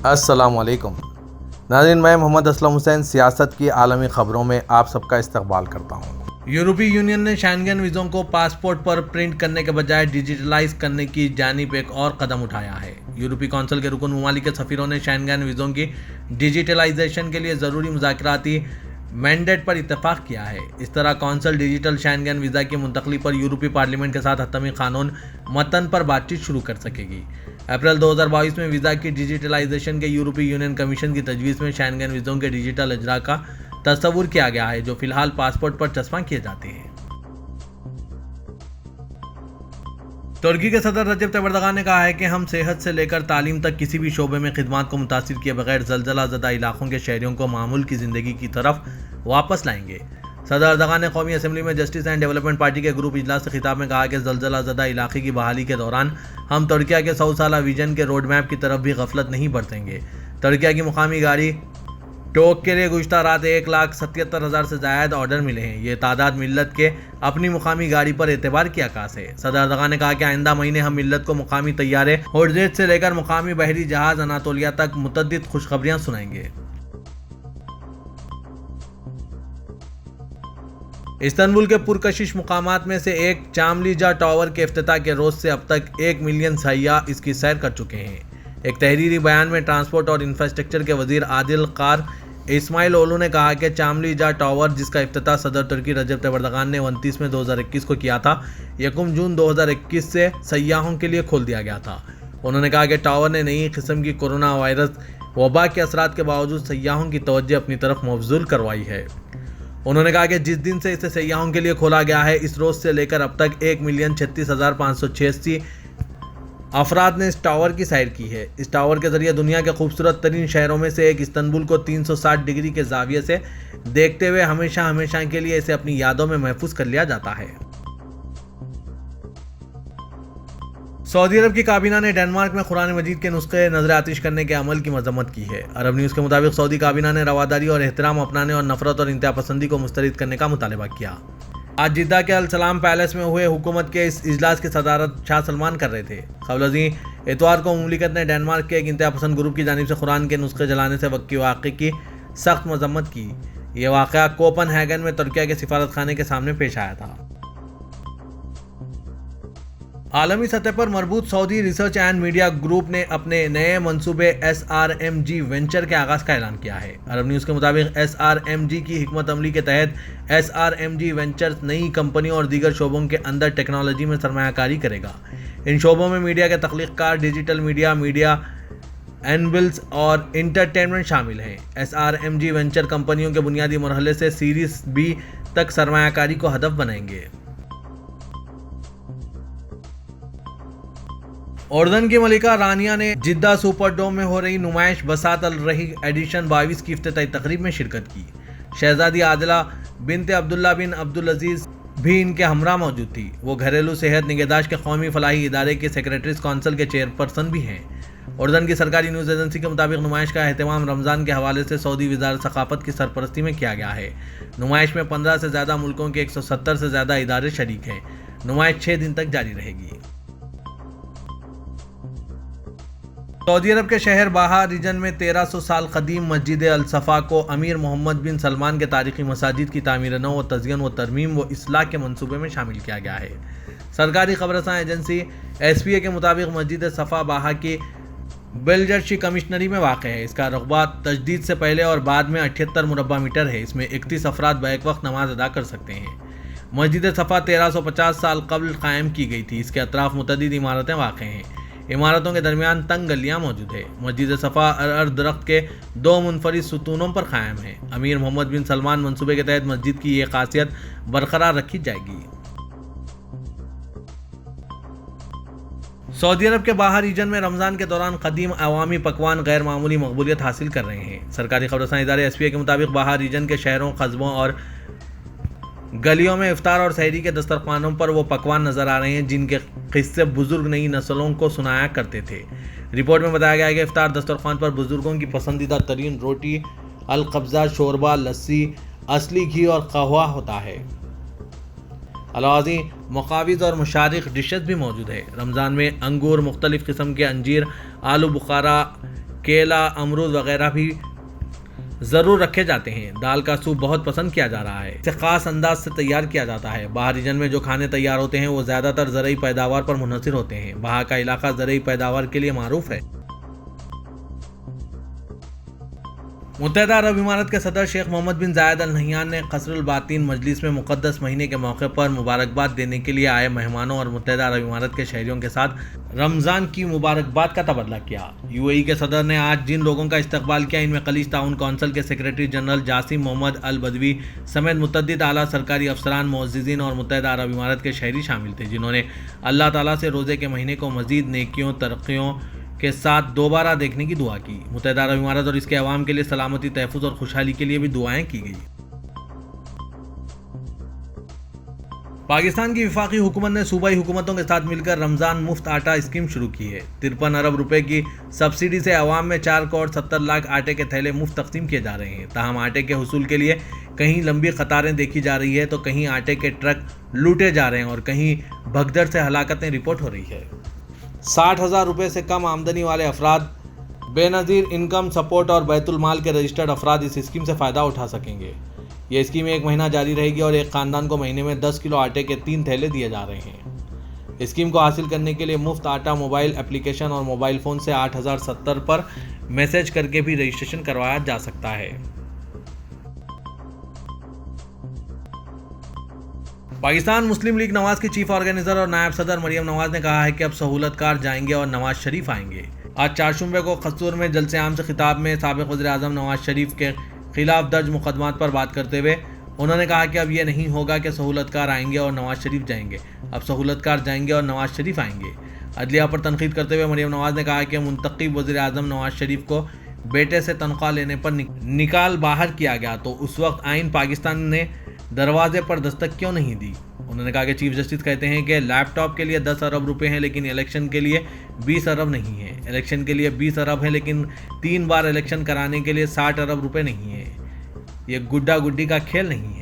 अस्सलाम वालेकुम नाज़रीन, मैं मोहम्मद असलम हुसैन सियासत की आलमी ख़बरों में आप सबका इस्तकबाल करता हूँ। यूरोपीय यूनियन ने शेंगन वीज़ों को पासपोर्ट पर प्रिंट करने के बजाय डिजिटलाइज करने की जानिब एक और कदम उठाया है। यूरोपीय कौंसिल के रुकन ममालिक के सफ़ीरों ने शेंगन वीज़ों की डिजिटलाइजेशन के लिए ज़रूरी मुज़ाकराती मैंडेट पर इत्तेफाक किया है। इस तरह कौंसिल डिजिटल शेंगन वीज़ा की मुंतकली पर यूरोपीय पार्लियामेंट के साथ हतमी कानून मतन पर बातचीत शुरू कर सकेगी। अप्रैल 2022 में वीज़ा की डिजिटलाइजेशन के यूरोपीय यूनियन कमीशन की तजवीज़ में शेंगन वीज़ों के डिजिटल इजरा का तस्वुर किया गया है, जो फिलहाल पासपोर्ट पर चस्पा किए जाते हैं। तुर्की के सदर रजब तैयब एर्दोगान ने कहा है कि हम सेहत से लेकर तालीम तक किसी भी शोबे में खिदमात को मुतासिर किए बगैर ज़लज़ला ज़दा इलाकों के शहरियों को मामूल की ज़िंदगी की तरफ वापस लाएंगे। सदर एर्दोगान ने कौमी असम्बली में जस्टिस एंड डेवलपमेंट पार्टी के ग्रुप इजलास से खिताब में कहा कि ज़लज़ला ज़दा इलाके की बहाली के दौरान हम तुर्किया के 100 साला विजन के रोड मैप की तरफ भी गफलत नहीं बरतेंगे। तुर्किया की मुकामी गाड़ी टोक के लिए गुज़श्ता रात 1,77,000 से ज़ायद ऑर्डर मिले हैं। ये तादाद मिल्लत के अपनी मुकामी गाड़ी पर एतबार की अक्कास है। सदर एर्दोगान ने कहा कि आइंदा महीने हम मिल्लत को मुकामी तैयारे होर्जेज से लेकर मुकामी बहरी जहाज अनातोलिया तक मुतद्दिद खुशखबरियाँ सुनाएंगे। इस्तांबुल के पुरकशिश मुकामात में से एक चामलीजा टावर के इफ्तिताह के रोज़ से अब तक 1 मिलियन सयाह इसकी सैर कर चुके हैं। एक तहरीरी बयान में ट्रांसपोर्ट और इंफ्रास्ट्रक्चर के वजीर आदिल कार इस्माइल ओलू ने कहा कि चामलीजा टावर, जिसका इफ्तिताह सदर तुर्की रजब तैयब एर्दोगान ने 29 में 2021 को किया था, 1 जून 2021 से सयाहों के लिए खोल दिया गया था। उन्होंने कहा कि टावर ने नई किस्म की कोरोना वायरस वबा के असरात के बावजूद सयाहों की तवज्जो अपनी तरफ मबजूल करवाई है। उन्होंने कहा कि जिस दिन से इसे सयाहों के लिए खोला गया है, इस रोज़ से लेकर अब तक 1,36,586 अफराद ने इस टावर की सैर की है। इस टावर के जरिए दुनिया के खूबसूरत तरीन शहरों में से एक इस्तांबुल को 360 डिग्री के जाविये से देखते हुए हमेशा हमेशा के लिए इसे अपनी यादों में महफूज कर लिया जाता है। सऊदी अरब की काबीना ने डेनमार्क में कुरान मजीद के नुस्खे नजर आतिश करने के अमल की मजम्मत की है। अरब न्यूज़ के मुताबिक सऊदी काबीना ने रवादारी और एहतराम अपनाने और नफरत और इंतहा पसंदी को मुस्तरद करने का मुतालबा किया। आज जिद्दा के अल सलाम पैलेस में हुए हुकूमत के इस इजलास की सदारत शाह सलमान कर रहे थे। क़ब्ल इतवार को मुमलिकत ने डेनमार्क के एक इंतहा पसंद ग्रुप की जानिब से कुरान के नुस्खे जलाने से वक्की वाक़े की सख्त मजम्मत की। यह वाक़या कोपनहेगन में तुर्किया के सिफारत खाने के सामने पेश आया था। आलमी सतह पर मरबूत Saudi research and media group ने अपने नए मंसूबे SRMG वेंचर के आगाज़ का ऐलान किया है। अरब न्यूज़ के मुताबिक SRMG की हिकमत अमली के तहत SRMG वेंचर्स नई कंपनियों और दीगर शोबों के अंदर टेक्नोलॉजी में सरमायाकारी करेगा। इन शोबों में मीडिया के तख्लीक़कार, डिजिटल मीडिया, मीडिया एनबिल्स और इंटरटेनमेंट शामिल हैं। SRMG वेंचर कंपनियों के बुनियादी मरहले से सीरीज़ B तक सरमायाकारी को हदफ बनाएंगे। उर्दन की मलिका रानिया ने जिद्दा सुपर डोम में हो रही नुमाइश बसात अल रही एडिशन 22 की इफ्तिताई तकरीब में शिरकत की। शहजादी आदिला बिनते अब्दुल्ला बिन अब्दुल अजीज भी इनके हमरा मौजूद थी। वो घरेलू सेहत निगहदाश्त के कौमी फलाही इदारे के सेक्रेटरीज काउंसिल के चेयरपर्सन भी हैं। उर्दन की सरकारी न्यूज़ एजेंसी के मुताबिक नुमाइश का एहतमाम रमज़ान के हवाले से सऊदी वज़ारत सकाफ़त की सरपरस्ती में किया गया है। नुमाइश में 15 से ज़्यादा मुल्कों के 170 से ज़्यादा इदारे शरीक हैं। नुमाइश 6 दिन तक जारी रहेगी। सऊदी अरब के शहर बाहा रीजन में 1300 साल कदीम मस्जिद अल सफ़ा को अमीर मोहम्मद बिन सलमान के तारीखी मसाजिद की तामीर नौ व तज़य्युन व तरमीम व इस्लाह के मंसूबे में शामिल किया गया है। सरकारी खबरसां एजेंसी SPA के मुताबिक मस्जिद सफ़ा बाहा की बेलजर्शी कमिश्नरी में वाक़ है। इसका रकबा तजदीद से पहले और बाद में 78 मुरब्बा मीटर है। इसमें 31 अफराद बैक वक्त नमाज अदा कर सकते हैं। मस्जिद सफ़ा 1350 साल कबल कायम की गई थी। इसके अतराफ़ मुतअद्दिद इमारतें वाक़ हैं। इमारतों के दरमियान तंग गलियाँ मौजूद है। मस्जिद सफ़ा दरख्त के 2 मुनफरिद सुतूनों पर कायम है। अमीर मोहम्मद बिन सलमान मंसूबे के तहत मस्जिद की ये खासियत बरकरार रखी जाएगी। सऊदी अरब के बाहर रीजन में रमज़ान के दौरान कदीम अवामी पकवान गैर मामूली मकबूलियत हासिल कर रहे हैं। सरकारी खबरसां इदारे SPA के मुताबिक बाहर रीजन के शहरों, कस्बों और गलियों में इफ्तार और सहरी के दस्तरखानों पर वो पकवान नजर आ रहे हैं जिनके किस्से बुजुर्ग नई नस्लों को सुनाया करते थे। रिपोर्ट में बताया गया है कि इफ्तार दस्तरखान पर बुजुर्गों की पसंदीदा तरीन रोटी, अलकब्जा, शोरबा, लस्सी, असली घी और कहवा होता है। अलावाजी मुकाविज़ और मुशारिक डिशेस भी मौजूद है। रमज़ान में अंगूर, मुख्तलिफ़ किस्म के अंजीर, आलू बुखारा, केला, अमरूद वगैरह भी ज़रूर रखे जाते हैं। दाल का सूप बहुत पसंद किया जा रहा है। इसे खास अंदाज से तैयार किया जाता है। बाहर रीजन में जो खाने तैयार होते हैं वो ज़्यादातर ज़रूरी पैदावार पर मुनहसर होते हैं। वहाँ का इलाका ज़रूरी पैदावार के लिए मारूफ है। मुत्तहदा अरब इमारात के सदर शेख मोहम्मद बिन जायद अल नहयान ने कसरुल बातीन मजलिस में मुक़द्दस महीने के मौके पर मुबारकबाद देने के लिए आए मेहमानों और मुत्तहदा अरब इमारात के शहरियों के साथ रमज़ान की मुबारकबाद का तबादला किया। यूएई के सदर ने आज जिन लोगों का इस्तकबाल किया, इनमें खलीज ताउन कौंसिल के सेक्रेटरी जनरल जासिम मोहम्मद अल बदवी समेत मुतअद्दिद आला सरकारी अफसरान, मुअज़्ज़िज़ीन और मुत्तहदा अरब इमारात के शहरी शामिल थे, जिन्होंने अल्लाह ताला से रोज़े के महीने को मज़ीद नेकियों, तरक्कियों के साथ दोबारा देखने की दुआ की। मुत्तहदा अरब इमारात और इसके अवाम के लिए सलामती, तहफ़्फ़ुज़ और खुशहाली के लिए भी दुआएं की गई। पाकिस्तान की वफाकी हुकूमत ने सूबाई हुकूमतों के साथ मिलकर रमज़ान मुफ्त आटा स्कीम शुरू की है। 53 अरब रुपए की सब्सिडी से अवाम में 4 करोड़ 70 लाख आटे के थैले मुफ्त तकसीम किए जा रहे हैं। ताहम आटे के हुसूल के लिए कहीं लंबी कतारें देखी जा रही है, तो कहीं आटे के ट्रक लूटे जा रहे हैं और कहीं भगदड़ से हलाकतें रिपोर्ट हो रही है। 60,000 रुपये से कम आमदनी वाले अफराद, बेनज़ीर इनकम सपोर्ट और बैतुल माल के रजिस्टर्ड अफराद इस स्कीम से फ़ायदा उठा सकेंगे। ये स्कीम 1 महीना जारी रहेगी और एक ख़ानदान को महीने में 10 किलो आटे के 3 थैले दिए जा रहे हैं। स्कीम को हासिल करने के लिए मुफ्त आटा मोबाइल एप्लीकेशन और मोबाइल फ़ोन से 8070 पर मैसेज करके भी रजिस्ट्रेशन करवाया जा सकता है। पाकिस्तान मुस्लिम लीग नवाज की चीफ ऑर्गेनाइजर और नायब सदर मरियम नवाज ने कहा है कि अब सहूलतकार जाएंगे और नवाज शरीफ आएंगे। आज 4 शुंबे को कसूर में जलसे आम से खिताब में साबिक़ वज़ीर आज़म नवाज शरीफ के खिलाफ दर्ज मुकदमात पर बात करते हुए उन्होंने कहा कि अब यह नहीं होगा कि सहूलतकार आएंगे और नवाज शरीफ जाएंगे, अब सहूलतकार जाएंगे और नवाज शरीफ आएंगे। अदलिया पर तनकीद करते हुए मरियम नवाज ने कहा कि मुंतखब वज़ीर आज़म नवाज शरीफ को बेटे से तनख्वाह लेने पर निकाल बाहर किया गया, तो उस वक्त आइन पाकिस्तान ने दरवाजे पर दस्तक क्यों नहीं दी। उन्होंने कहा कि चीफ जस्टिस कहते हैं कि लैपटॉप के लिए 10 अरब रुपए हैं, लेकिन इलेक्शन के लिए 20 अरब नहीं है। इलेक्शन के लिए 20 अरब है, लेकिन 3 बार इलेक्शन कराने के लिए 60 अरब रुपए नहीं है। ये गुड्डा गुड्डी का खेल नहीं है।